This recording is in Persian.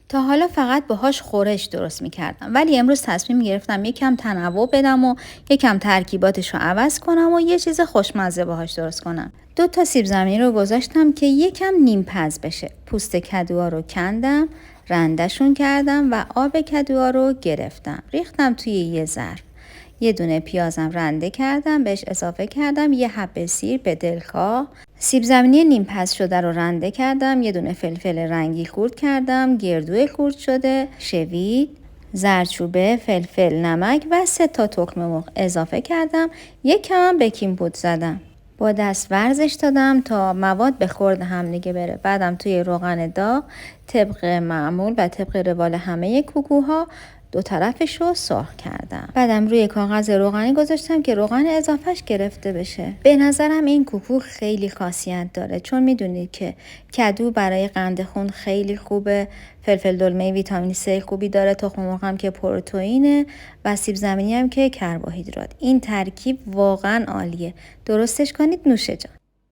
تا حالا فقط باهاش خورش درست میکردم، ولی امروز تصمیم گرفتم یکم تنوع بدم و یکم ترکیباتش رو عوض کنم و یه چیز خوشمزه باهاش درست کنم. 2 تا سیب زمینی رو گذاشتم که یکم نیم پز بشه. پوست کدوها رو کندم، رندشون کردم و آب کدوها رو گرفتم. ریختم توی یه ظرف. یه دونه پیازم رنده کردم، بهش اضافه کردم یه حبه سیر به دلخواه. سیب زمینی نیم پز شده رو رنده کردم، یه دونه فلفل رنگی خورد کردم، گردو خورد شده، شوید، زردچوبه، فلفل، نمک و 3 تا تخم مرغ اضافه کردم. یک کم بیکینگ پودر زدم. با دست ورزش دادم تا مواد به خورد هم دیگه بره. بعدم توی روغن داغ طبق معمول و طبق روال همه کوکوها 2 طرفش رو سرخ کردم. بعدم روی کاغذ روغنی گذاشتم که روغن اضافهش گرفته بشه. به نظرم این کوکو خیلی خاصیت داره، چون میدونید که کدو برای قند خون خیلی خوبه، فلفل دلمه ویتامین C خوبی داره، تخم مرغ هم که پروتئینه و سیب زمینی هم که کربوهیدرات. این ترکیب واقعا عالیه. درستش کنید، نوش جان.